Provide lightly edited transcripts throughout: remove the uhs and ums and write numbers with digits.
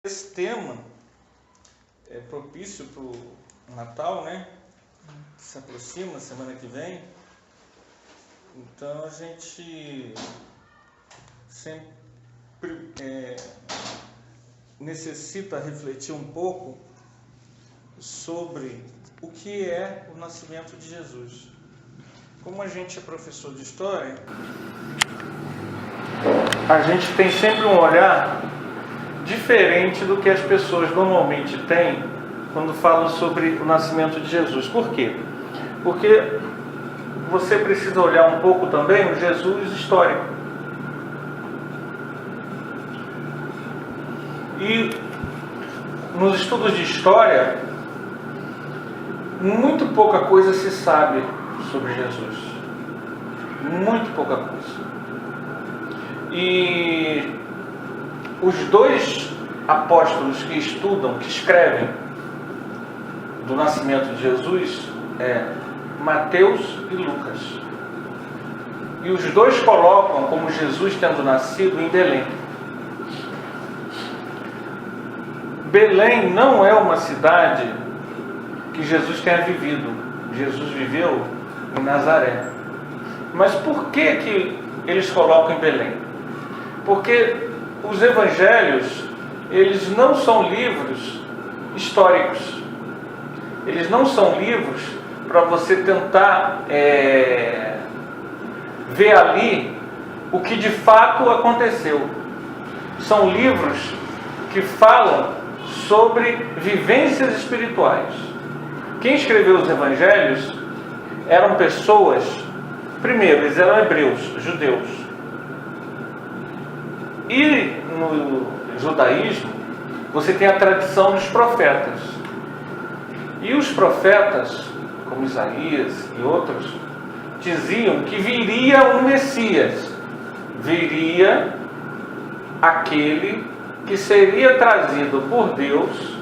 Esse tema é propício para o Natal, né? Se aproxima, semana que vem. Então a gente sempre necessita refletir um pouco sobre o que é o nascimento de Jesus. Como a gente é professor de história, a gente tem sempre um olhar diferente do que as pessoas normalmente têm quando falam sobre o nascimento de Jesus. Por quê? Porque você precisa olhar um pouco também o Jesus histórico. E nos estudos de história, muito pouca coisa se sabe sobre Jesus. Muito pouca coisa. E os dois apóstolos que estudam, que escrevem do nascimento de Jesus é Mateus e Lucas. E os dois colocam como Jesus tendo nascido em Belém. Belém não é uma cidade que Jesus tenha vivido. Jesus viveu em Nazaré. Mas por que eles colocam em Belém? Porque os evangelhos, eles não são livros históricos. Eles não são livros para você tentar ver ali o que de fato aconteceu. São livros que falam sobre vivências espirituais. Quem escreveu os evangelhos eram pessoas, primeiro, eles eram hebreus, judeus. E no judaísmo, você tem a tradição dos profetas. E os profetas, como Isaías e outros, diziam que viria um Messias. Viria aquele que seria trazido por Deus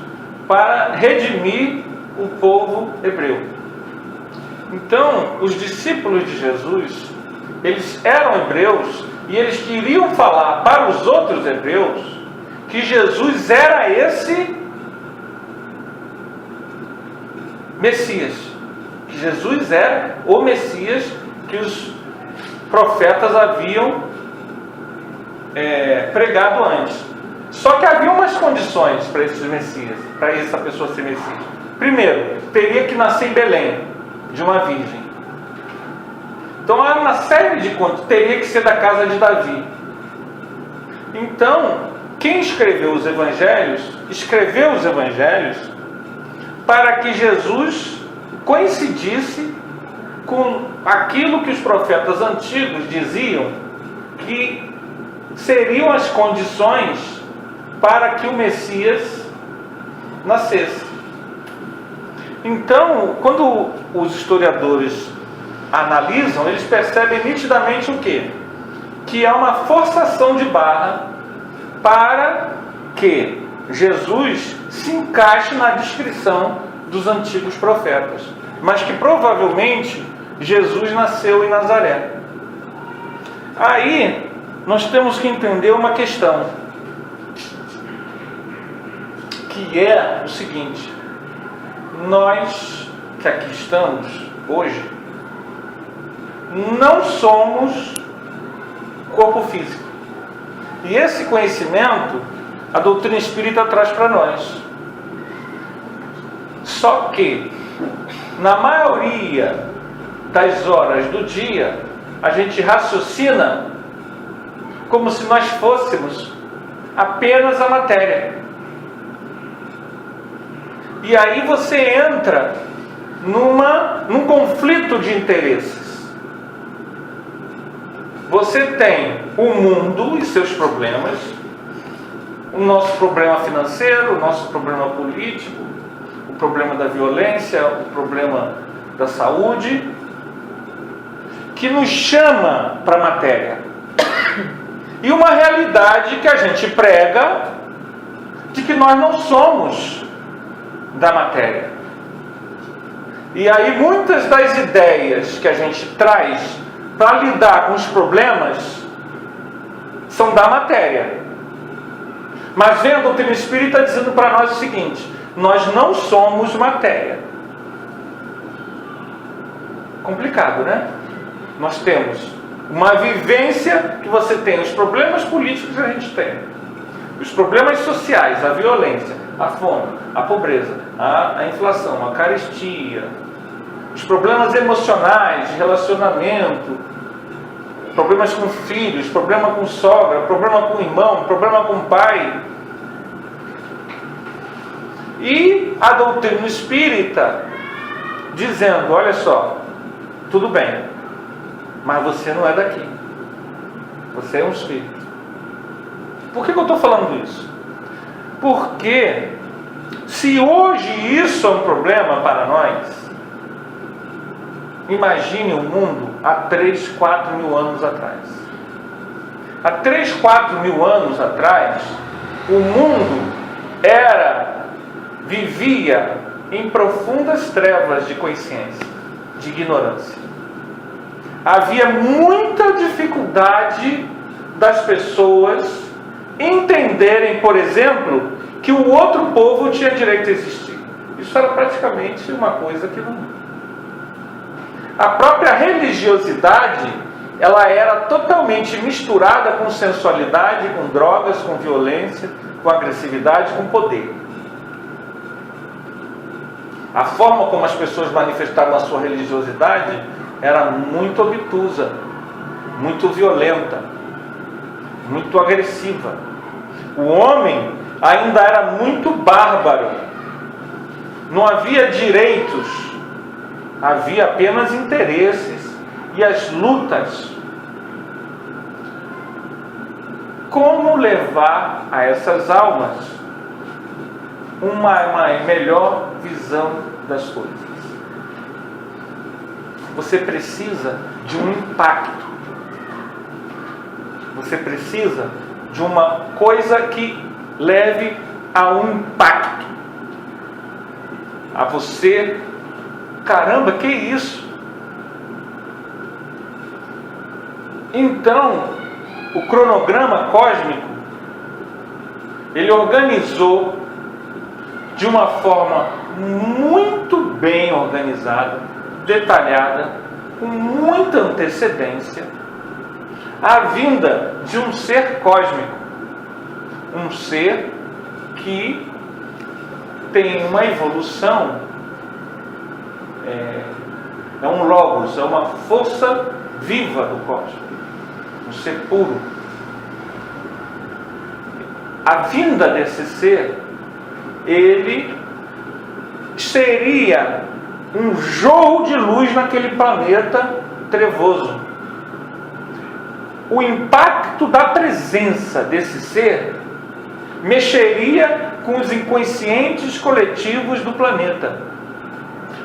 para redimir o povo hebreu. Então, os discípulos de Jesus, eles eram hebreus e eles queriam falar para os outros hebreus que Jesus era esse Messias. Que Jesus era o Messias que os profetas haviam pregado antes. Só que havia umas condições para esses Messias, para essa pessoa ser Messias. Primeiro, teria que nascer em Belém, de uma virgem. Então há uma série de contas, teria que ser da casa de Davi. Então, quem escreveu os evangelhos para que Jesus coincidisse com aquilo que os profetas antigos diziam que seriam as condições para que o Messias nascesse. Então, quando os historiadores analisam, eles percebem nitidamente o quê? Que há uma forçação de barra para que Jesus se encaixe na descrição dos antigos profetas, mas que provavelmente Jesus nasceu em Nazaré. Aí nós temos que entender uma questão, que é o seguinte: nós que aqui estamos hoje não somos corpo físico. E esse conhecimento a doutrina espírita traz para nós. Só que, na maioria das horas do dia, a gente raciocina como se nós fôssemos apenas a matéria. E aí você entra num conflito de interesses. Você tem o mundo e seus problemas, o nosso problema financeiro, o nosso problema político, o problema da violência, o problema da saúde, que nos chama para a matéria. E uma realidade que a gente prega de que nós não somos da matéria. E aí muitas das ideias que a gente traz para lidar com os problemas são da matéria. Mas vem a doutrina espírita dizendo para nós o seguinte: nós não somos matéria. Complicado, né? Nós temos uma vivência que você tem, os problemas políticos que a gente tem, os problemas sociais, a violência, a fome, a pobreza, a inflação, a carestia, os problemas emocionais, de relacionamento, problemas com filhos, problema com sogra, problema com irmão, problema com pai. E a doutrina espírita dizendo: olha só, tudo bem, mas você não é daqui, você é um espírito. Por que eu estou falando isso? Porque se hoje isso é um problema para nós, imagine o mundo há 3, 4 mil anos atrás. Há 3, 4 mil anos atrás, o mundo vivia em profundas trevas de consciência, de ignorância. Havia muita dificuldade das pessoas entenderem, por exemplo, que o outro povo tinha direito a existir. Isso era praticamente uma coisa que não... A própria religiosidade, ela era totalmente misturada com sensualidade, com drogas, com violência, com agressividade, com poder. A forma como as pessoas manifestavam a sua religiosidade era muito obtusa, muito violenta, muito agressiva. O homem ainda era muito bárbaro. Não havia direitos, havia apenas interesses e as lutas. Como levar a essas almas uma melhor visão das coisas? Você precisa de um impacto. Você precisa de uma coisa que leve a um impacto. A você, caramba, que isso? Então, o cronograma cósmico, ele organizou de uma forma muito bem organizada, detalhada, com muita antecedência, a vinda de um ser cósmico, um ser que tem uma evolução, é um logos, é uma força viva do cosmos, um ser puro. A vinda desse ser, ele seria um jorro de luz naquele planeta trevoso. O impacto da presença desse ser mexeria com os inconscientes coletivos do planeta.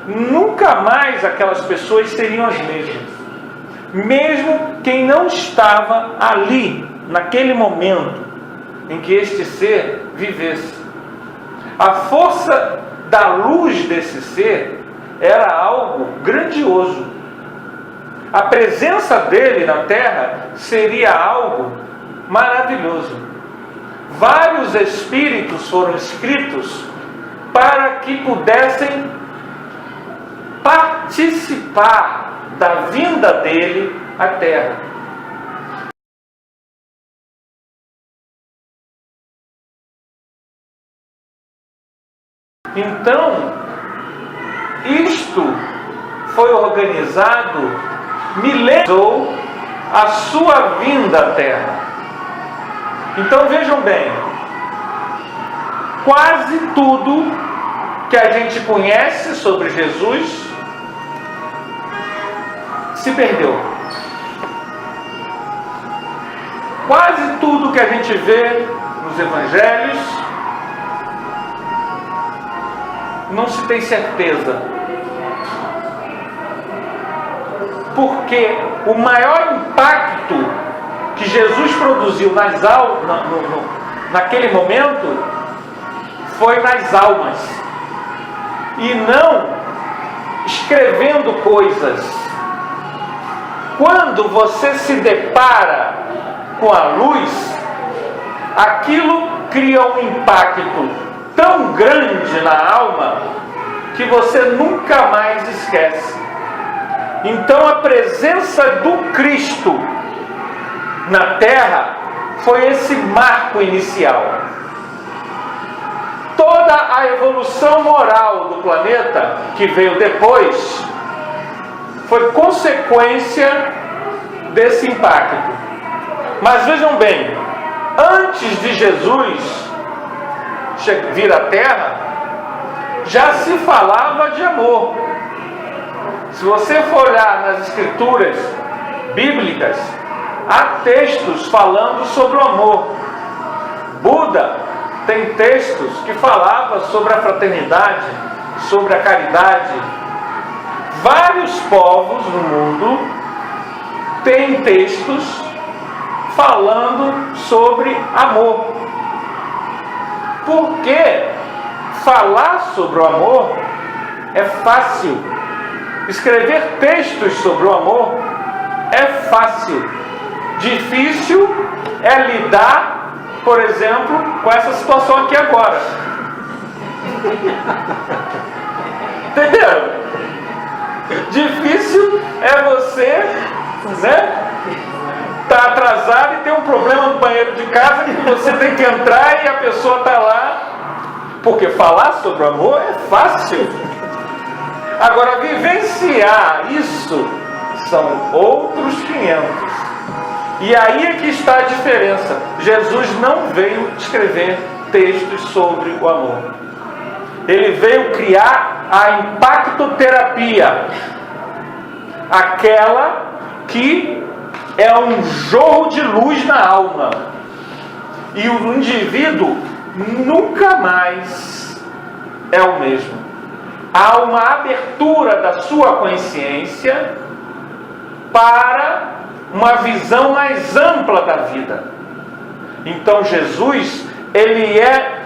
Nunca mais aquelas pessoas seriam as mesmas. Mesmo quem não estava ali, naquele momento em que este ser vivesse. A força da luz desse ser era algo grandioso. A presença dele na Terra seria algo maravilhoso. Vários espíritos foram escritos para que pudessem participar da vinda dele à Terra. Então, isto foi organizado, mileniou a sua vinda à Terra. Então vejam bem, quase tudo que a gente conhece sobre Jesus se perdeu. Quase tudo que a gente vê nos evangelhos não se tem certeza. Porque o maior impacto que Jesus produziu nas almas, naquele momento, foi nas almas. E não escrevendo coisas. Quando você se depara com a luz, aquilo cria um impacto tão grande na alma que você nunca mais esquece. Então a presença do Cristo na Terra foi esse marco inicial. Toda a evolução moral do planeta que veio depois foi consequência desse impacto. Mas vejam bem, antes de Jesus vir à Terra, já se falava de amor. Se você for olhar nas escrituras bíblicas, há textos falando sobre o amor. Buda tem textos que falavam sobre a fraternidade, sobre a caridade. Vários povos no mundo têm textos falando sobre amor. Porque falar sobre o amor é fácil. Escrever textos sobre o amor é fácil. Difícil é lidar, por exemplo, com essa situação aqui agora. Entendeu? Difícil é você, tá atrasado e tem um problema no banheiro de casa que você tem que entrar e a pessoa está lá. Porque falar sobre o amor é fácil. Agora, vivenciar isso são outros 500. E aí é que está a diferença. Jesus não veio escrever textos sobre o amor. Ele veio criar a impactoterapia. Aquela que é um jorro de luz na alma. E o indivíduo nunca mais é o mesmo. Há uma abertura da sua consciência para uma visão mais ampla da vida. Então Jesus, ele é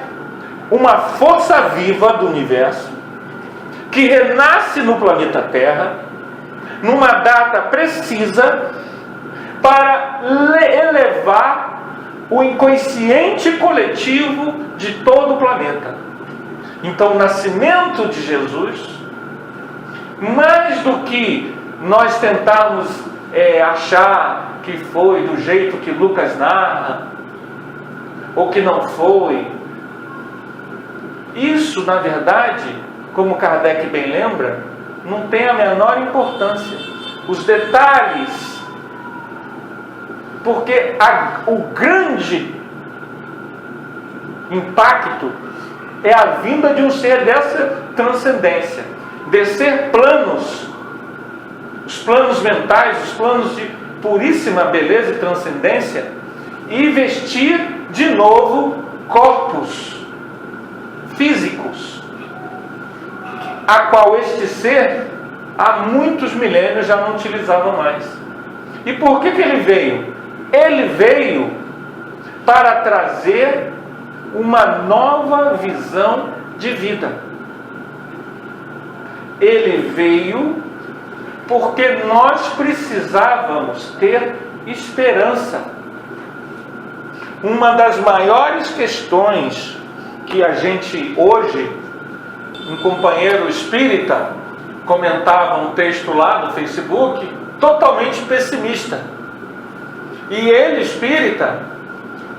uma força viva do universo que renasce no planeta Terra numa data precisa para elevar o inconsciente coletivo de todo o planeta. Então o nascimento de Jesus, mais do que nós tentarmos achar que foi do jeito que Lucas narra, ou que não foi, isso na verdade, como Kardec bem lembra, não tem a menor importância. Os detalhes, porque o grande impacto é a vinda de um ser dessa transcendência, descer planos, os planos mentais, os planos de puríssima beleza e transcendência, e vestir de novo corpos físicos, a qual este ser há muitos milênios já não utilizava mais. E por que ele veio? Ele veio para trazer uma nova visão de vida. Ele veio porque nós precisávamos ter esperança. Uma das maiores questões que a gente hoje, um companheiro espírita comentava um texto lá no Facebook, totalmente pessimista. E ele, espírita,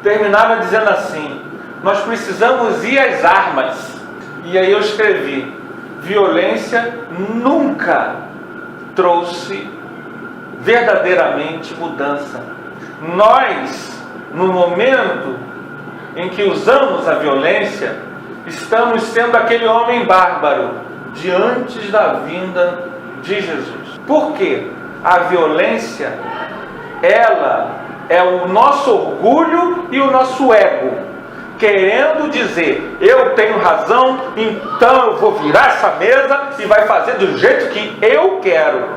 terminava dizendo assim: nós precisamos ir às armas. E aí eu escrevi: violência nunca trouxe verdadeiramente mudança. Nós, no momento em que usamos a violência, estamos sendo aquele homem bárbaro diante da vinda de Jesus. Por quê? A violência, ela é o nosso orgulho e o nosso ego, querendo dizer: eu tenho razão, então eu vou virar essa mesa e vai fazer do jeito que eu quero.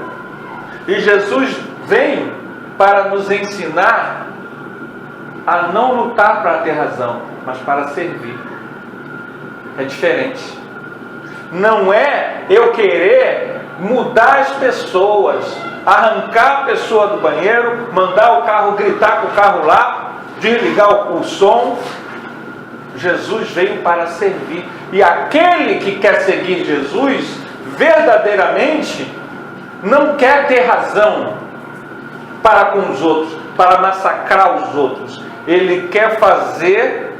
E Jesus vem para nos ensinar a não lutar para ter razão, mas para servir. É diferente. Não é eu querer mudar as pessoas, arrancar a pessoa do banheiro, mandar o carro gritar com o carro lá desligar o som. Jesus veio para servir. E aquele que quer seguir Jesus, verdadeiramente, não quer ter razão para com os outros, para massacrar os outros. Ele quer fazer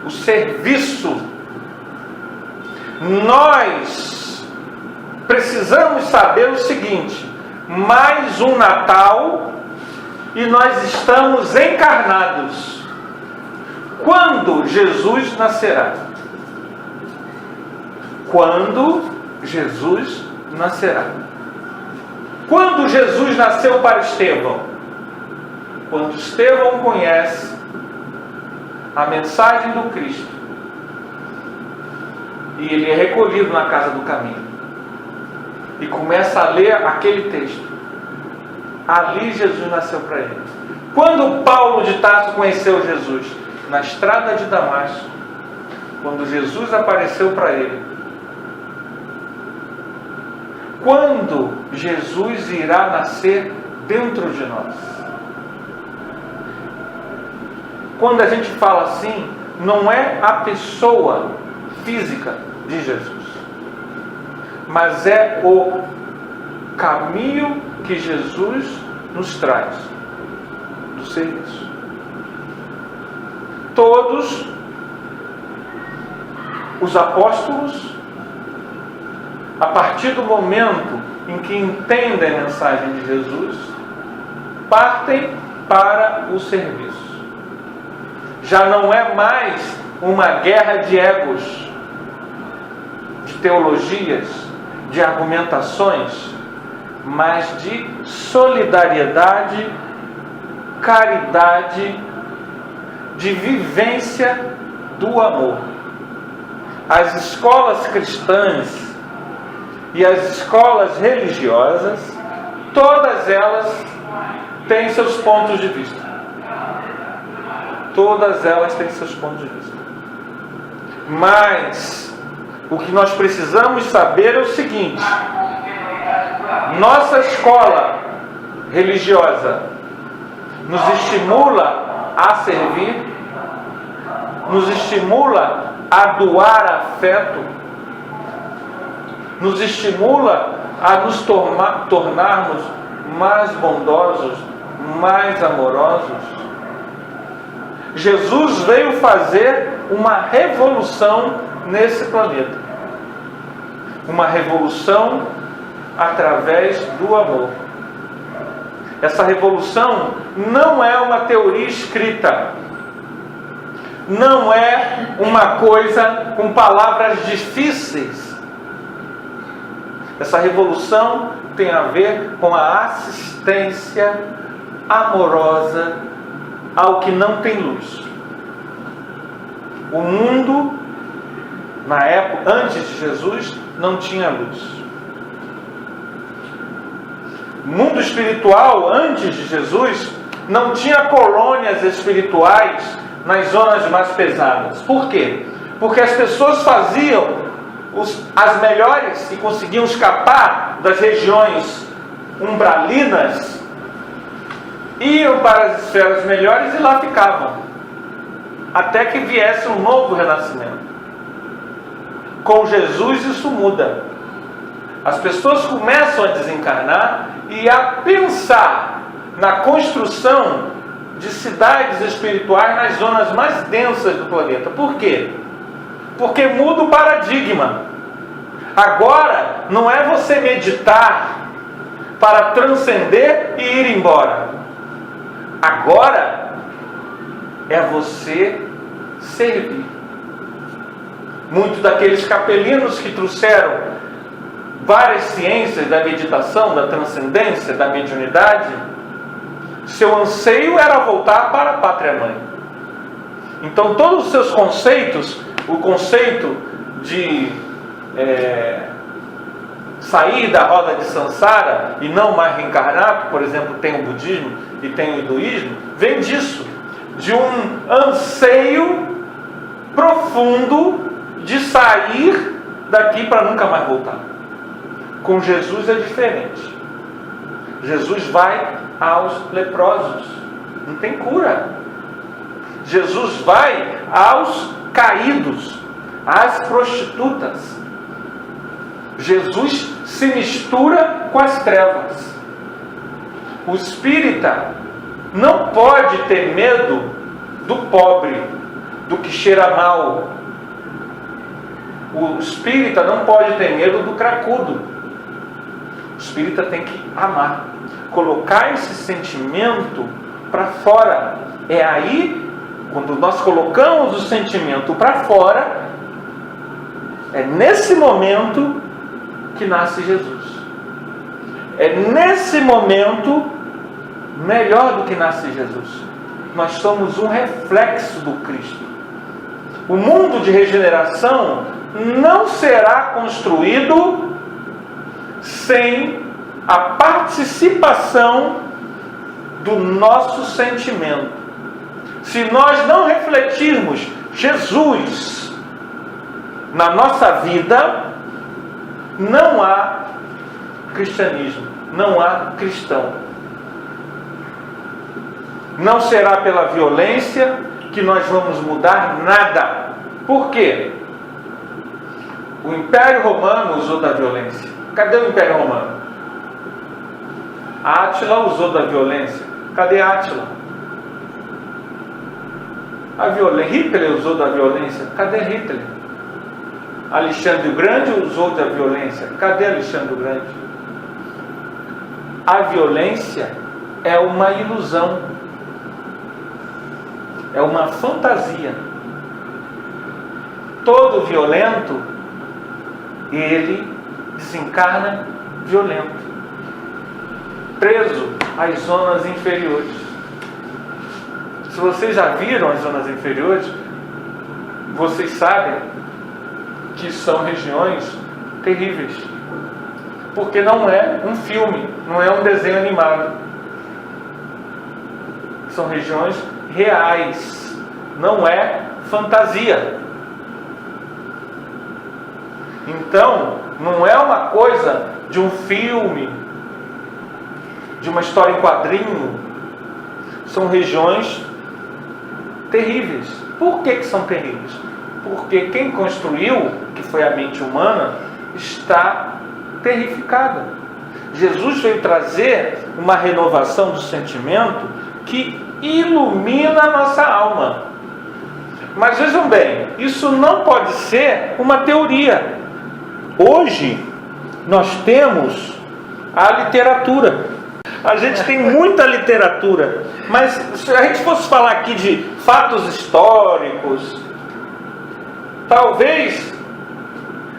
o serviço. Nós precisamos saber o seguinte: mais um Natal e nós estamos encarnados. Quando Jesus nascerá? Quando Jesus nascerá? Quando Jesus nasceu para Estevão? Quando Estevão conhece a mensagem do Cristo e ele é recolhido na casa do caminho e começa a ler aquele texto. Ali Jesus nasceu para ele. Quando Paulo de Tarso conheceu Jesus? Na estrada de Damasco, quando Jesus apareceu para ele. Quando Jesus irá nascer dentro de nós? Quando a gente fala assim, não é a pessoa física de Jesus, mas é o caminho que Jesus nos traz do serviço. Todos os apóstolos, a partir do momento em que entendem a mensagem de Jesus, partem para o serviço. Já não é mais uma guerra de egos, de teologias, de argumentações, mas de solidariedade, caridade, de vivência do amor. As escolas cristãs e as escolas religiosas, todas elas têm seus pontos de vista. Todas elas têm seus pontos de vista. Mas o que nós precisamos saber é o seguinte: nossa escola religiosa nos estimula a servir, nos estimula a doar afeto, nos estimula a nos tornarmos mais bondosos, mais amorosos. Jesus veio fazer uma revolução nesse planeta. Uma revolução através do amor. Essa revolução não é uma teoria escrita. Não é uma coisa com palavras difíceis. Essa revolução tem a ver com a assistência amorosa ao que não tem luz. O mundo, na época, antes de Jesus, não tinha luz. O mundo espiritual, antes de Jesus, não tinha colônias espirituais nas zonas mais pesadas. Por quê? Porque as pessoas faziam as melhores e conseguiam escapar das regiões umbralinas, iam para as esferas melhores e lá ficavam, até que viesse um novo renascimento. Com Jesus isso muda. As pessoas começam a desencarnar e a pensar na construção de cidades espirituais nas zonas mais densas do planeta. Por quê? Porque muda o paradigma. Agora não é você meditar para transcender e ir embora. Agora é você servir. Muitos daqueles capelinos que trouxeram várias ciências da meditação, da transcendência, da mediunidade, seu anseio era voltar para a pátria-mãe. Então todos os seus conceitos, o conceito de sair da roda de Sansara e não mais reencarnar, por exemplo, tem o budismo e tem o hinduísmo, vem disso, de um anseio profundo de sair daqui para nunca mais voltar. Com Jesus é diferente. Jesus vai aos leprosos, não tem cura. Jesus vai aos caídos, às prostitutas. Jesus se mistura com as trevas. O espírita não pode ter medo do pobre, do que cheira mal. O espírita não pode ter medo do cracudo. O espírita tem que amar, colocar esse sentimento para fora. É aí, quando nós colocamos o sentimento para fora, é nesse momento que nasce Jesus. É nesse momento, melhor do que nasce Jesus. Nós somos um reflexo do Cristo. O mundo de regeneração não será construído sem a participação do nosso sentimento. Se nós não refletirmos Jesus na nossa vida, não há cristianismo, não há cristão. Não será pela violência que nós vamos mudar nada. Por quê? O Império Romano usou da violência. Cadê o Império Romano? Átila usou da violência. Cadê Átila? Hitler usou da violência. Cadê Hitler? Alexandre o Grande usou da violência. Cadê Alexandre o Grande? A violência é uma ilusão. É uma fantasia. Todo violento, ele desencarna violento, preso às zonas inferiores. Se vocês já viram as zonas inferiores, vocês sabem que são regiões terríveis, porque não é um filme, não é um desenho animado. São regiões reais, não é fantasia. Então, não é uma coisa de um filme, de uma história em quadrinho. São regiões terríveis. Por que são terríveis? Porque quem construiu, que foi a mente humana, está terrificada. Jesus veio trazer uma renovação do sentimento que ilumina a nossa alma. Mas vejam bem, isso não pode ser uma teoria. Hoje nós temos a literatura. A gente tem muita literatura, mas se a gente fosse falar aqui de fatos históricos, talvez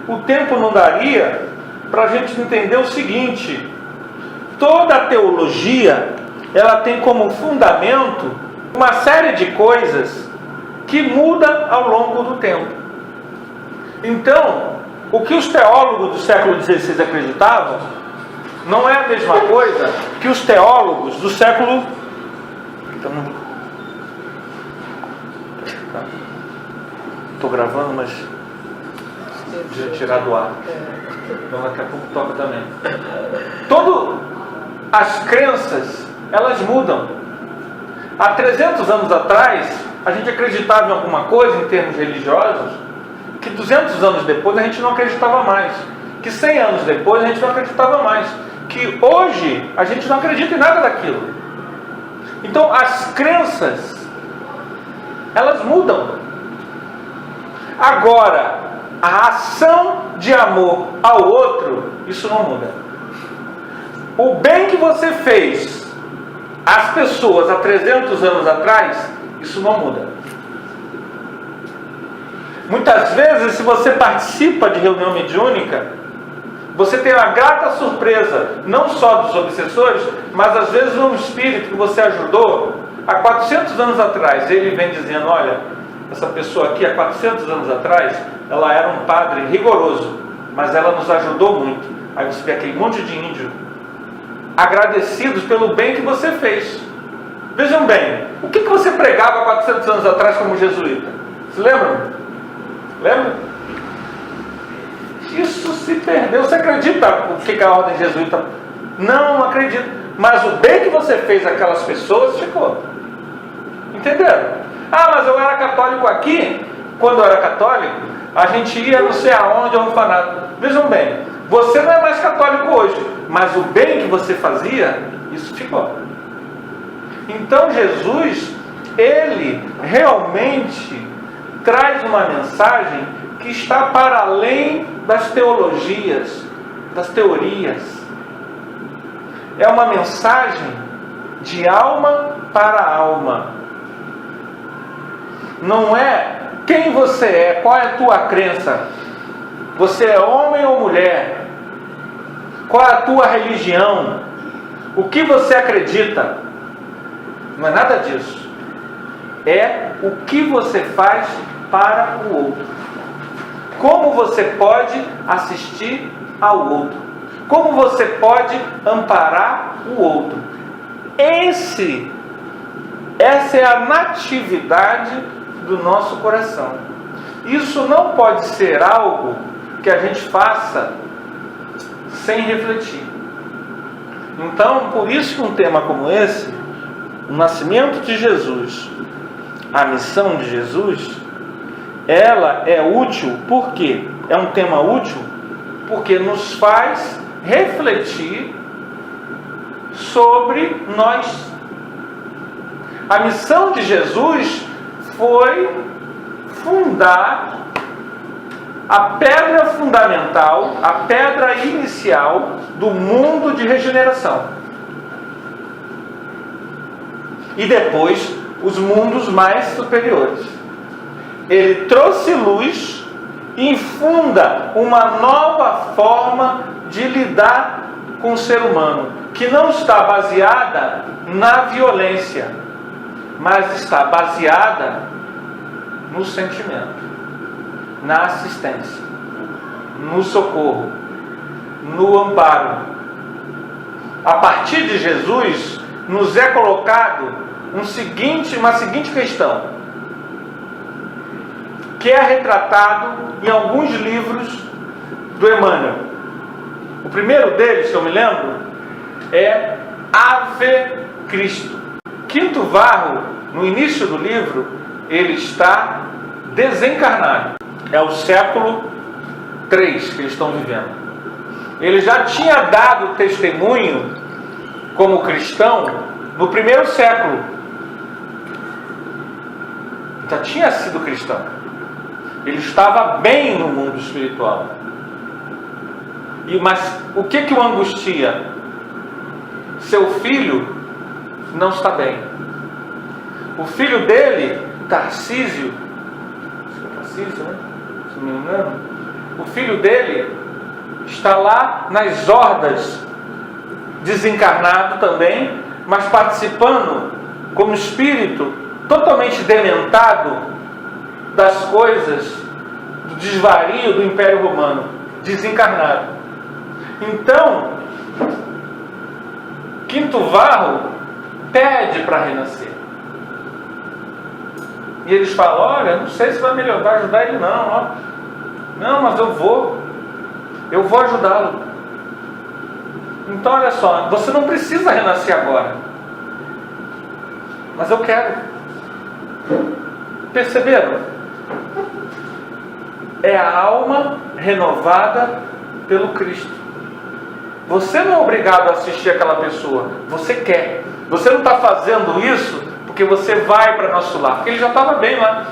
o tempo não daria para a gente entender o seguinte: toda a teologia, ela tem como fundamento uma série de coisas que muda ao longo do tempo. Então, o que os teólogos do século XVI acreditavam não é a mesma coisa que os teólogos do século... Estou gravando, mas deixa eu tirar do ar. Então daqui a pouco toca também. As crenças, elas mudam. Há 300 anos atrás, a gente acreditava em alguma coisa em termos religiosos, que 200 anos depois a gente não acreditava mais. Que 100 anos depois a gente não acreditava mais. Que hoje a gente não acredita em nada daquilo. Então as crenças, elas mudam. Agora, a ação de amor ao outro, isso não muda. O bem que você fez às pessoas há 300 anos atrás, isso não muda. Muitas vezes, se você participa de reunião mediúnica, você tem uma grata surpresa, não só dos obsessores, mas às vezes um espírito que você ajudou há 400 anos atrás. Ele vem dizendo: olha, essa pessoa aqui há 400 anos atrás, ela era um padre rigoroso, mas ela nos ajudou muito. Aí você vê aquele monte de índio agradecidos pelo bem que você fez. Vejam bem, o que você pregava há 400 anos atrás como jesuíta? Se lembram? Lembra? Isso se perdeu. Você acredita o que a ordem jesuíta? Não acredito. Mas o bem que você fez àquelas pessoas ficou. Entenderam? Ah, mas eu era católico aqui. Quando eu era católico, a gente ia não sei aonde, ao orfanato. Vejam bem, você não é mais católico hoje, mas o bem que você fazia, isso ficou. Então Jesus, ele realmente traz uma mensagem que está para além das teologias, das teorias. É uma mensagem de alma para alma. Não é quem você é, qual é a tua crença. Você é homem ou mulher? Qual é a tua religião? O que você acredita? Não é nada disso. É o que você faz para o outro. Como você pode assistir ao outro. Como você pode amparar o outro. Essa é a natividade do nosso coração. Isso não pode ser algo que a gente faça sem refletir. Então, por isso que um tema como esse, o nascimento de Jesus, a missão de Jesus, ela é útil. Por quê? É um tema útil porque nos faz refletir sobre nós. A missão de Jesus foi fundar a pedra fundamental, a pedra inicial do mundo de regeneração. E depois, os mundos mais superiores. Ele trouxe luz e funda uma nova forma de lidar com o ser humano, que não está baseada na violência, mas está baseada no sentimento, na assistência, no socorro, no amparo. A partir de Jesus, nos é colocado uma seguinte questão, que é retratado em alguns livros do Emmanuel. O primeiro deles, se eu me lembro, é Ave Cristo. Quinto Varro, no início do livro, ele está desencarnado. É o século III que eles estão vivendo. Ele já tinha dado testemunho como cristão no primeiro século. Já tinha sido cristão. Ele estava bem no mundo espiritual. Mas o que o angustia? Seu filho não está bem. O filho dele, Tarcísio, né? Se não me engano, o filho dele está lá nas hordas, desencarnado também, mas participando como espírito totalmente dementado das coisas, do desvario do Império Romano, desencarnado. Então, Quinto Varro pede para renascer. E eles falam: olha, não sei se vai melhorar, vai ajudar ele não, ó. Não, mas eu vou ajudá-lo. Então olha só, você não precisa renascer agora, mas eu quero. Perceberam? É a alma renovada pelo Cristo. Você não é obrigado a assistir aquela pessoa, você quer. Você não está fazendo isso porque você vai para nosso lar, porque ele já estava bem lá.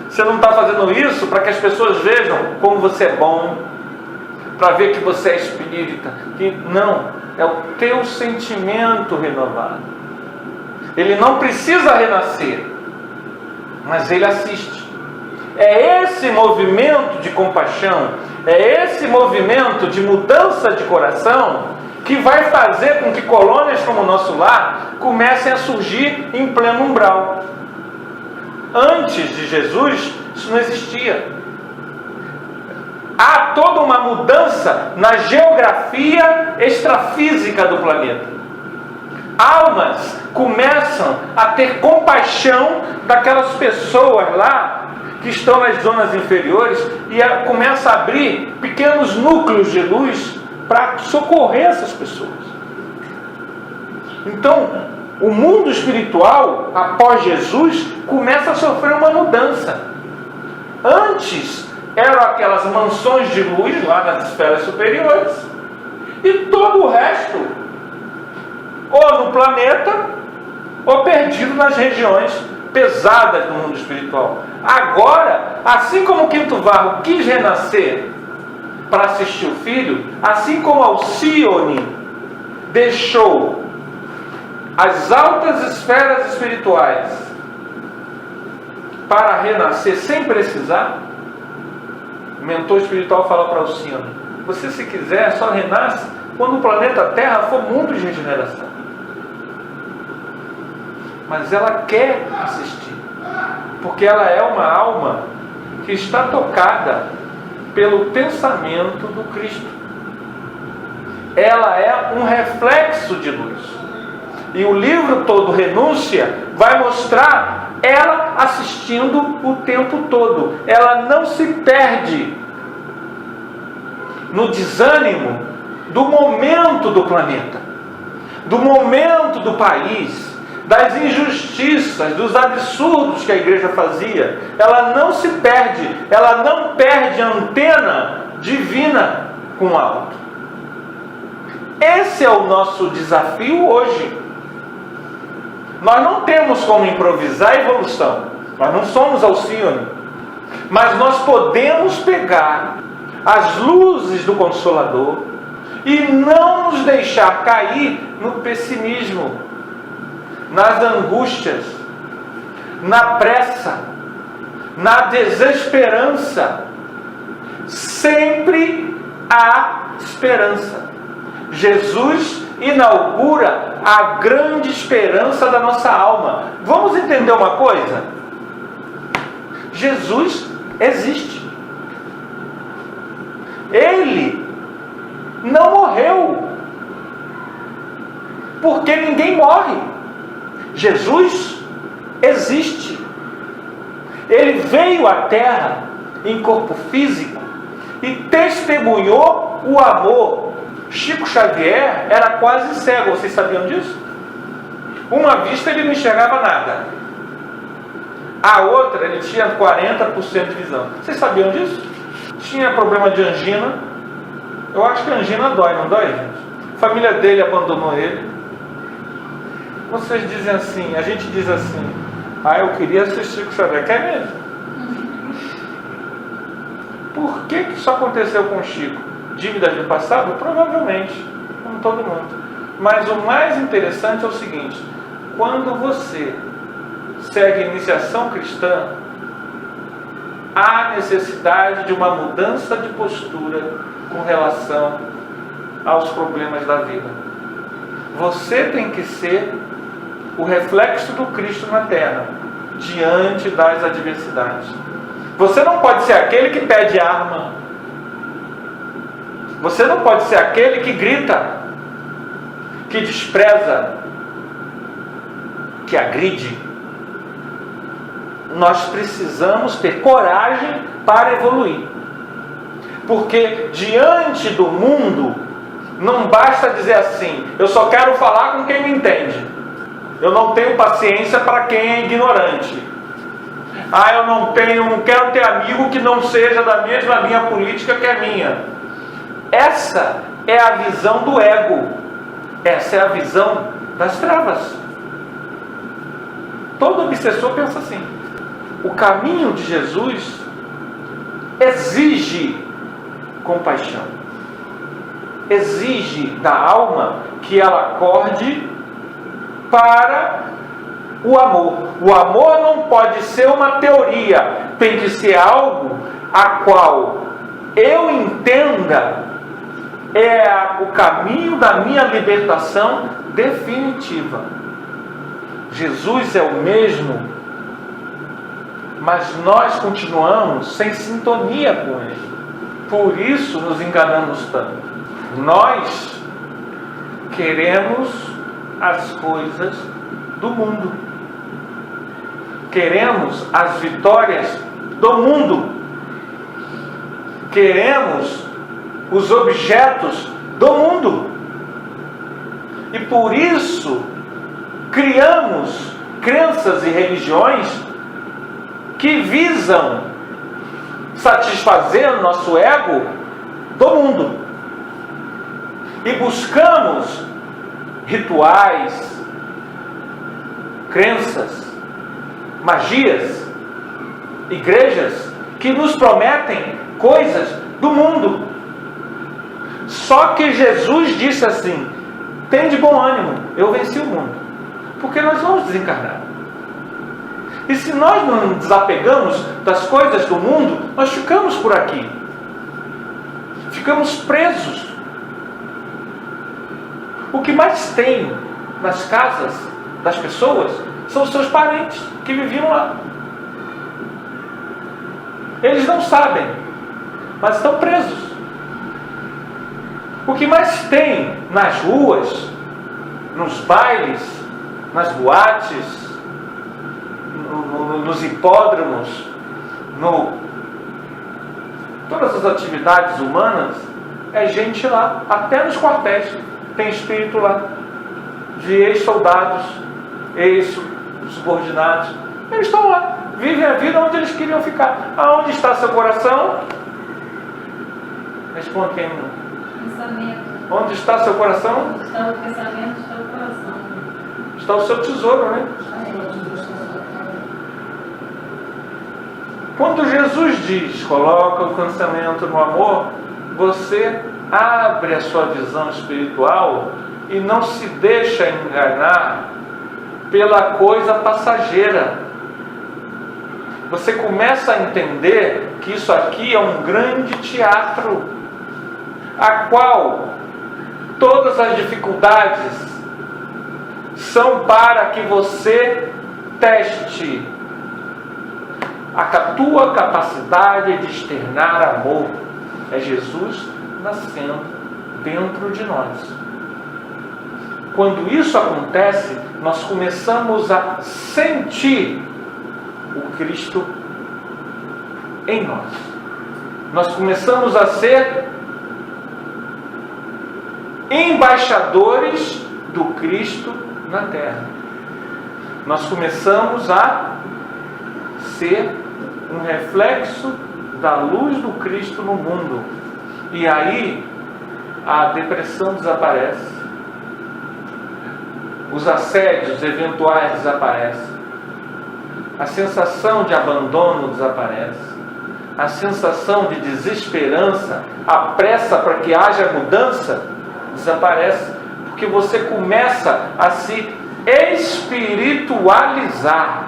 Você não está fazendo isso para que as pessoas vejam como você é bom, para ver que você é espírita. Não, é o teu sentimento renovado. Ele não precisa renascer, mas ele assiste. É esse movimento de compaixão, é esse movimento de mudança de coração que vai fazer com que colônias como o nosso lar comecem a surgir em pleno umbral. Antes de Jesus, isso não existia. Há toda uma mudança na geografia extrafísica do planeta. Almas começam a ter compaixão daquelas pessoas lá que estão nas zonas inferiores e começa a abrir pequenos núcleos de luz para socorrer essas pessoas. Então, o mundo espiritual, após Jesus, começa a sofrer uma mudança. Antes, eram aquelas mansões de luz lá nas esferas superiores, e todo o resto, ou no planeta, ou perdido nas regiões pesadas do mundo espiritual. Agora, assim como o Quinto Varro quis renascer para assistir o filho, assim como Alcione deixou as altas esferas espirituais para renascer sem precisar, o mentor espiritual fala para Alcione: você, se quiser, só renasce quando o planeta Terra for mundo de regeneração. Mas ela quer assistir, porque ela é uma alma que está tocada pelo pensamento do Cristo. Ela é um reflexo de luz. E o livro todo, Renúncia, vai mostrar ela assistindo o tempo todo. Ela não se perde no desânimo do momento do planeta, do momento do país, das injustiças, dos absurdos que a igreja fazia. Ela não se perde, ela não perde a antena divina com o alto. Esse é o nosso desafio hoje. Nós não temos como improvisar a evolução, nós não somos Alcione, mas nós podemos pegar as luzes do Consolador e não nos deixar cair no pessimismo, nas angústias, na pressa, na desesperança. Sempre há esperança. Jesus inaugura a grande esperança da nossa alma. Vamos entender uma coisa? Jesus existe. Ele não morreu, porque ninguém morre. Jesus existe. Ele veio à Terra em corpo físico e testemunhou o amor. Chico Xavier era quase cego, vocês sabiam disso? Uma vista ele não enxergava nada, a outra ele tinha 40% de visão. Vocês sabiam disso? Tinha problema de angina. Eu acho que a angina dói, não dói, gente? A família dele abandonou ele. Vocês dizem assim, a gente diz assim: ah, eu queria assistir Chico Xavier. Quer mesmo? Por que isso aconteceu com o Chico? Dívidas do passado? Provavelmente, como todo mundo. Mas o mais interessante é o seguinte: quando você segue a iniciação cristã, há necessidade de uma mudança de postura com relação aos problemas da vida. Você tem que ser o reflexo do Cristo na terra, diante das adversidades. Você não pode ser aquele que pede arma. Você não pode ser aquele que grita, que despreza, que agride. Nós precisamos ter coragem para evoluir. Porque diante do mundo, não basta dizer assim: eu só quero falar com quem me entende. Eu não tenho paciência para quem é ignorante. Ah, eu não quero ter amigo que não seja da mesma linha política que a minha. Essa é a visão do ego. Essa é a visão das trevas. Todo obsessor pensa assim. O caminho de Jesus exige compaixão. Exige da alma que ela acorde para o amor. O amor não pode ser uma teoria. Tem que ser algo a qual eu entenda o caminho da minha libertação definitiva. Jesus é o mesmo, mas nós continuamos sem sintonia com Ele. Por isso nos enganamos tanto. Nós queremos as coisas do mundo. Queremos as vitórias do mundo. Queremos os objetos do mundo. E por isso criamos crenças e religiões que visam satisfazer nosso ego do mundo. E buscamos rituais, crenças, magias, igrejas que nos prometem coisas do mundo. Só que Jesus disse assim: tende bom ânimo, eu venci o mundo. Porque nós vamos desencarnar. E se nós não nos desapegamos das coisas do mundo, nós ficamos por aqui. Ficamos presos. O que mais tem nas casas das pessoas são os seus parentes que viviam lá. Eles não sabem, mas estão presos. O que mais tem nas ruas, nos bailes, nas boates, nos hipódromos, todas as atividades humanas, é gente lá, até nos quartéis tem espírito lá, de ex-soldados, ex-subordinados. Eles estão lá, vivem a vida onde eles queriam ficar. Aonde está seu coração? Responde quem não. Pensamento. Onde está seu coração? Onde está o pensamento, está o coração. Está o seu tesouro, né? Quando Jesus diz, coloca o pensamento no amor, você abre a sua visão espiritual e não se deixa enganar pela coisa passageira. Você começa a entender que isso aqui é um grande teatro, a qual todas as dificuldades são para que você teste a tua capacidade de externar amor. É Jesus nascendo dentro de nós. Quando isso acontece, nós começamos a sentir o Cristo em nós. Nós começamos a ser embaixadores do Cristo na Terra. Nós começamos a ser um reflexo da luz do Cristo no mundo. E aí a depressão desaparece, os assédios eventuais desaparecem, a sensação de abandono desaparece, a sensação de desesperança, a pressa para que haja mudança desaparece, porque você começa a se espiritualizar.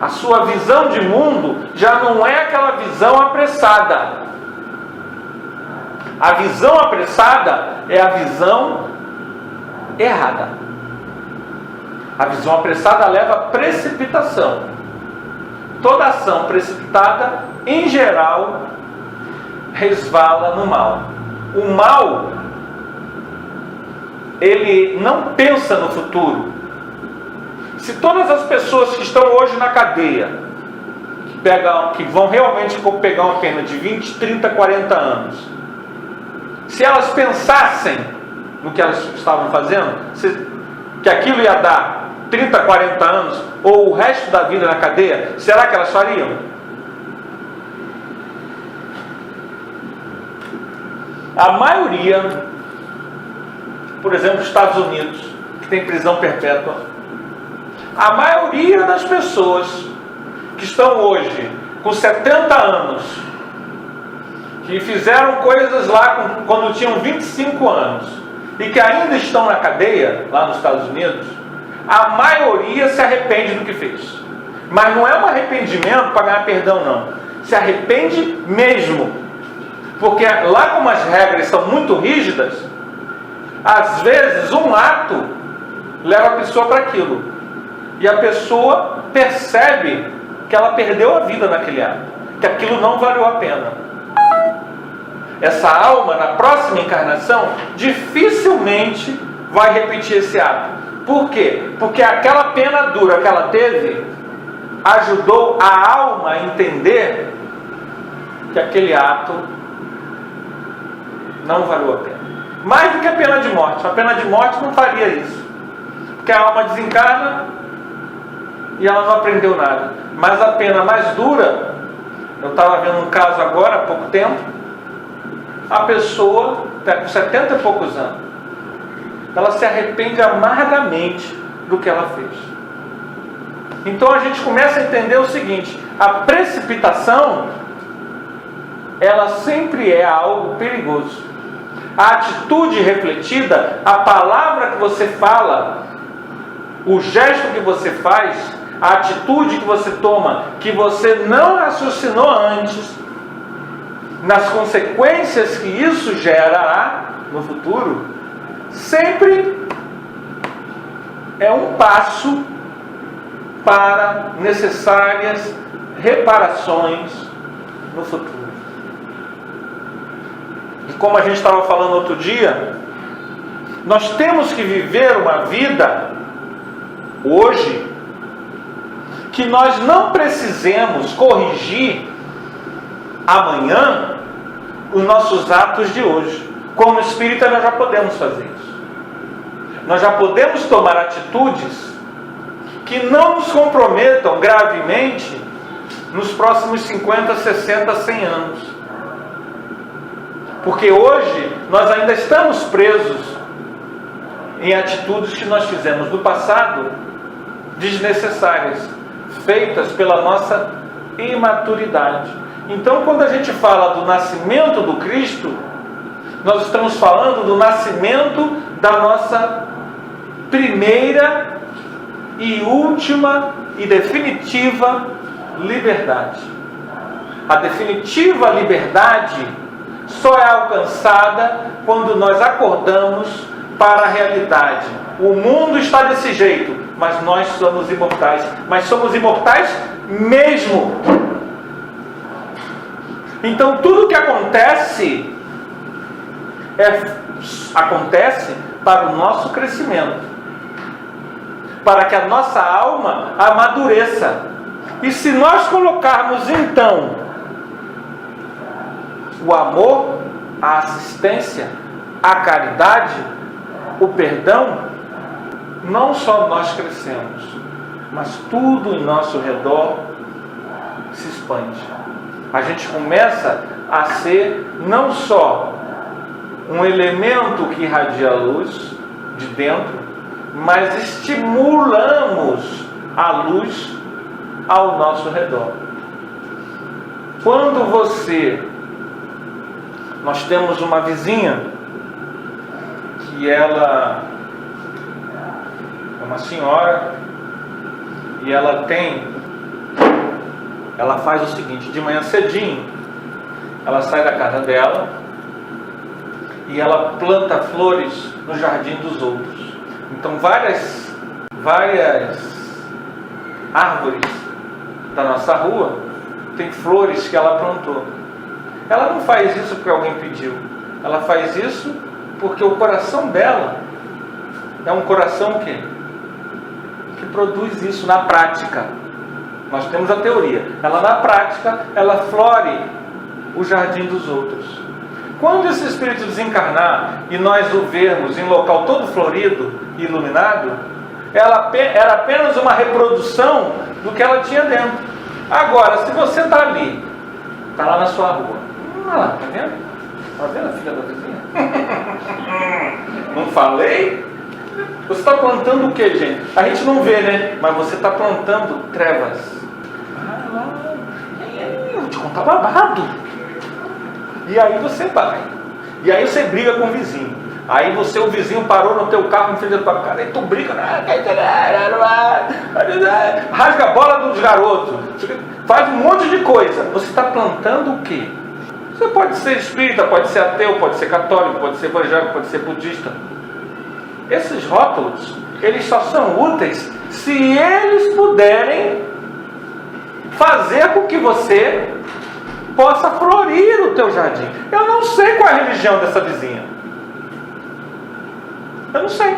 A sua visão de mundo já não é aquela visão apressada. A visão apressada é a visão errada. A visão apressada leva a precipitação. Toda ação precipitada, em geral, resvala no mal. O mal, ele não pensa no futuro. Se todas as pessoas que estão hoje na cadeia, que vão realmente pegar uma pena de 20, 30, 40 anos, se elas pensassem no que elas estavam fazendo, que aquilo ia dar 30, 40 anos, ou o resto da vida na cadeia, será que elas fariam? A maioria, por exemplo, nos Estados Unidos, que tem prisão perpétua, a maioria das pessoas que estão hoje com 70 anos, que fizeram coisas lá quando tinham 25 anos e que ainda estão na cadeia lá nos Estados Unidos, a maioria se arrepende do que fez. Mas não é um arrependimento para ganhar perdão, não. Se arrepende mesmo. Porque lá como as regras são muito rígidas, às vezes um ato leva a pessoa para aquilo. E a pessoa percebe que ela perdeu a vida naquele ato, que aquilo não valeu a pena. Essa alma, na próxima encarnação, dificilmente vai repetir esse ato. Por quê? Porque aquela pena dura que ela teve ajudou a alma a entender que aquele ato não valeu a pena. Mais do que a pena de morte. A pena de morte não faria isso. Porque a alma desencarna e ela não aprendeu nada. Mas a pena mais dura, eu estava vendo um caso agora, há pouco tempo, a pessoa está com 70 e poucos anos, ela se arrepende amargamente do que ela fez. Então a gente começa a entender o seguinte: a precipitação, ela sempre é algo perigoso. A atitude refletida, a palavra que você fala, o gesto que você faz, a atitude que você toma, que você não raciocinou antes, nas consequências que isso gerará no futuro, sempre é um passo para necessárias reparações no futuro. E como a gente estava falando outro dia, nós temos que viver uma vida hoje que nós não precisemos corrigir amanhã os nossos atos de hoje. Como espírita, nós já podemos fazer isso. Nós já podemos tomar atitudes que não nos comprometam gravemente nos próximos 50, 60, 100 anos. Porque hoje nós ainda estamos presos em atitudes que nós fizemos no passado, desnecessárias, feitas pela nossa imaturidade. Então, quando a gente fala do nascimento do Cristo, nós estamos falando do nascimento da nossa primeira e última e definitiva liberdade. A definitiva liberdade só é alcançada quando nós acordamos para a realidade. O mundo está desse jeito, mas nós somos imortais. Mas somos imortais mesmo. Então tudo que acontece acontece para o nosso crescimento, para que a nossa alma amadureça. E se nós colocarmos então o amor, a assistência, a caridade, o perdão, não só nós crescemos, mas tudo em nosso redor se expande. A gente começa a ser não só um elemento que irradia a luz de dentro, mas estimulamos a luz ao nosso redor. Quando nós temos uma vizinha que ela é uma senhora e ela faz o seguinte: de manhã cedinho ela sai da casa dela e ela planta flores no jardim dos outros. Então várias árvores da nossa rua tem flores que ela plantou. Ela não faz isso porque alguém pediu. Ela faz isso porque o coração dela é um coração que produz isso na prática. Nós temos a teoria. Ela na prática, ela flore o jardim dos outros. Quando esse espírito desencarnar e nós o vermos em local todo florido e iluminado, ela era apenas uma reprodução do que ela tinha dentro. Agora, se você está ali, está lá na sua rua, olha lá, está vendo? Está vendo a filha da vizinha? Não falei? Você está plantando o que, gente? A gente não vê, né? Mas você está plantando trevas. Eu vou te contar babado. E aí você vai. E aí você briga com o vizinho. Aí o vizinho parou no teu carro em frente da tua cara. Aí tu briga. Rasga a bola dos garotos. Faz um monte de coisa. Você está plantando o quê? Você pode ser espírita, pode ser ateu, pode ser católico, pode ser evangélico, pode ser budista. Esses rótulos, eles só são úteis se eles puderem fazer com que você possa florir o teu jardim. Eu não sei qual é a religião dessa vizinha. Eu não sei.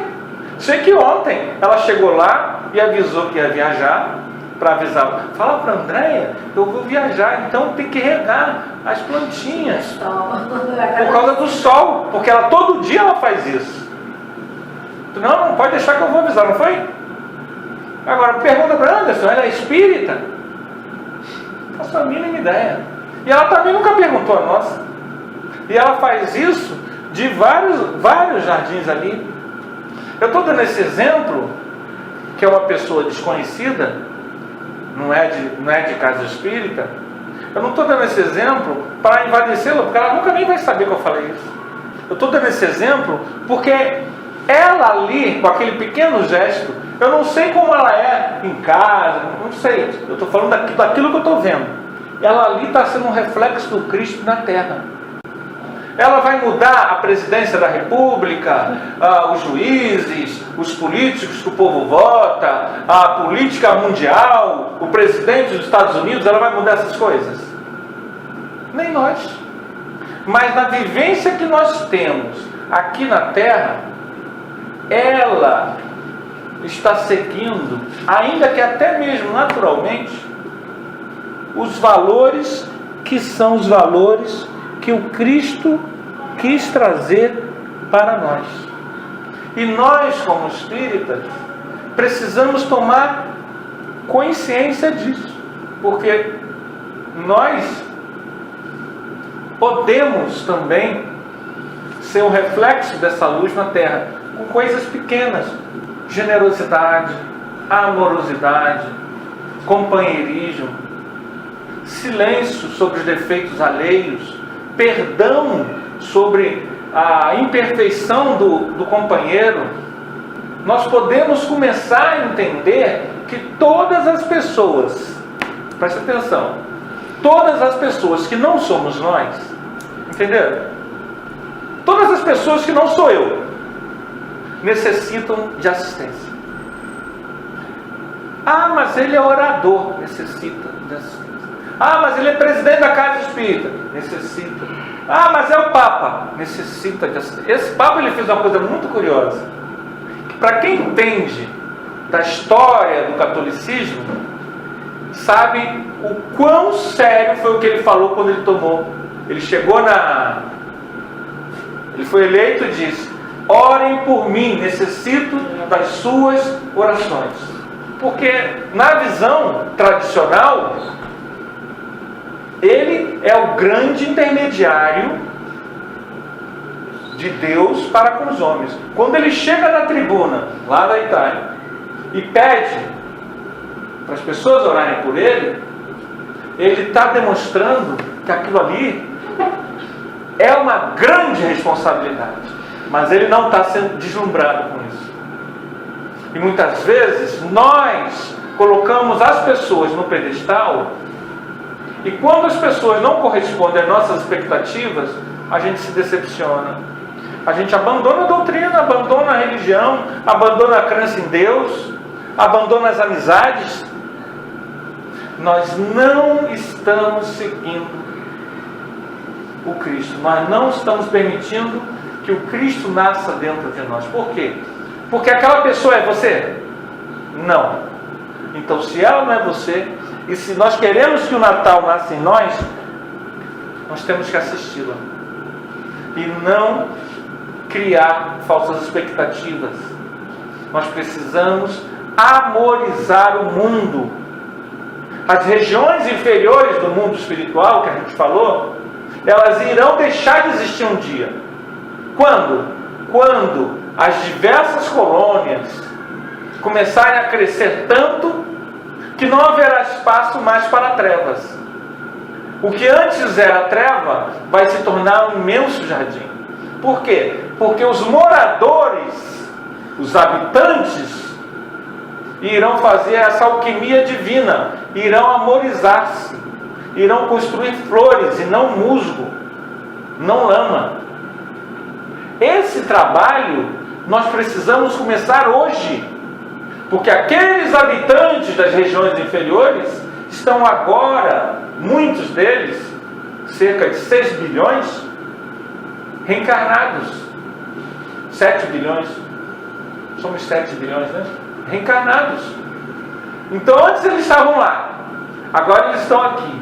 Sei que ontem ela chegou lá e avisou que ia viajar, para avisar. Fala para a Andréia, eu vou viajar, então tem que regar as plantinhas. Por causa do sol, porque todo dia ela faz isso. Não, não pode deixar que eu vou avisar, não foi? Agora, pergunta para Anderson, ela é espírita? Não faço a mínima ideia. E ela também nunca perguntou a nossa. E ela faz isso de vários jardins ali. Eu estou dando esse exemplo, que é uma pessoa desconhecida, não é de casa espírita. Eu não estou dando esse exemplo para envadecê-la, porque ela nunca nem vai saber que eu falei isso. Eu estou dando esse exemplo porque ela ali, com aquele pequeno gesto, eu não sei como ela é em casa, não sei. Eu estou falando daquilo que eu estou vendo. Ela ali está sendo um reflexo do Cristo na Terra. Ela vai mudar a presidência da República, os juízes, os políticos que o povo vota, a política mundial, o presidente dos Estados Unidos, ela vai mudar essas coisas? Nem nós. Mas na vivência que nós temos aqui na Terra, ela está seguindo, ainda que até mesmo naturalmente, os valores que são os valores que o Cristo quis trazer para nós. E nós, como espíritas, precisamos tomar consciência disso, porque nós podemos também ser um reflexo dessa luz na Terra, com coisas pequenas: generosidade, amorosidade, companheirismo, silêncio sobre os defeitos alheios, perdão sobre a imperfeição do companheiro. Nós podemos começar a entender que todas as pessoas, preste atenção, todas as pessoas que não somos nós, entenderam? Todas as pessoas que não sou eu, necessitam de assistência. Ah, mas ele é orador, necessita de assistência. Ah, mas ele é presidente da Casa Espírita, necessita. Ah, mas é o Papa, necessita de assistência. Esse Papa, ele fez uma coisa muito curiosa, que para quem entende da história do catolicismo, sabe o quão sério foi o que ele falou quando ele tomou. Ele chegou ele foi eleito e disse: orem por mim, necessito das suas orações. Porque na visão tradicional, ele é o grande intermediário de Deus para com os homens. Quando ele chega na tribuna, lá da Itália, e pede para as pessoas orarem por ele, ele está demonstrando que aquilo ali é uma grande responsabilidade, mas ele não está sendo deslumbrado com isso. E muitas vezes nós colocamos as pessoas no pedestal, e quando as pessoas não correspondem às nossas expectativas, a gente se decepciona. A gente abandona a doutrina, abandona a religião, abandona a crença em Deus, abandona as amizades. Nós não estamos seguindo o Cristo. Nós não estamos permitindo que o Cristo nasça dentro de nós. Por quê? Porque aquela pessoa é você? Não. Então, se ela não é você, e se nós queremos que o Natal nasça em nós temos que assisti-la. E não criar falsas expectativas. Nós precisamos amorizar o mundo. As regiões inferiores do mundo espiritual, que a gente falou, elas irão deixar de existir um dia. Quando? Quando as diversas colônias começarem a crescer tanto que não haverá espaço mais para trevas. O que antes era treva vai se tornar um imenso jardim. Por quê? Porque os moradores, os habitantes, irão fazer essa alquimia divina, irão amorizar-se, irão construir flores e não musgo, não lama. Esse trabalho nós precisamos começar hoje, porque aqueles habitantes das regiões inferiores estão agora, muitos deles, cerca de 6 bilhões, reencarnados. 7 bilhões, somos 7 bilhões, né? Reencarnados. Então antes eles estavam lá, agora eles estão aqui.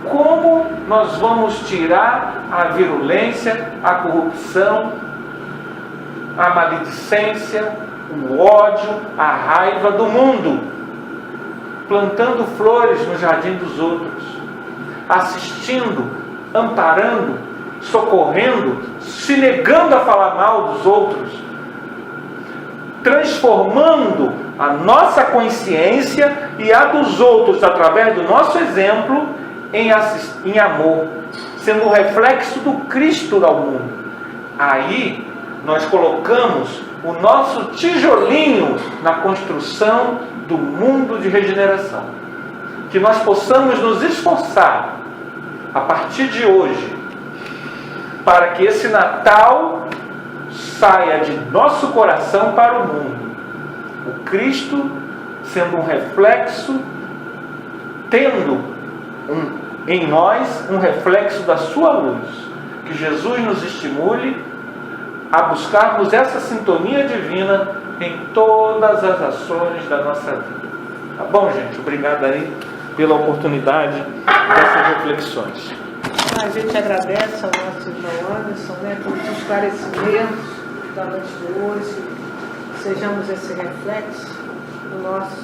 Como nós vamos tirar a virulência, a corrupção a maledicência, o ódio, a raiva do mundo, plantando flores no jardim dos outros, assistindo, amparando, socorrendo, se negando a falar mal dos outros, transformando a nossa consciência e a dos outros através do nosso exemplo em amor, sendo um reflexo do Cristo ao mundo. Aí nós colocamos o nosso tijolinho na construção do mundo de regeneração. Que nós possamos nos esforçar a partir de hoje para que esse Natal saia de nosso coração para o mundo. O Cristo sendo um reflexo, tendo em nós um reflexo da sua luz. Que Jesus nos estimule a buscarmos essa sintonia divina em todas as ações da nossa vida. Tá bom, gente? Obrigado aí pela oportunidade dessas reflexões. A gente agradece ao nosso irmão Anderson, pelos esclarecimentos da noite de hoje. Sejamos esse reflexo no nosso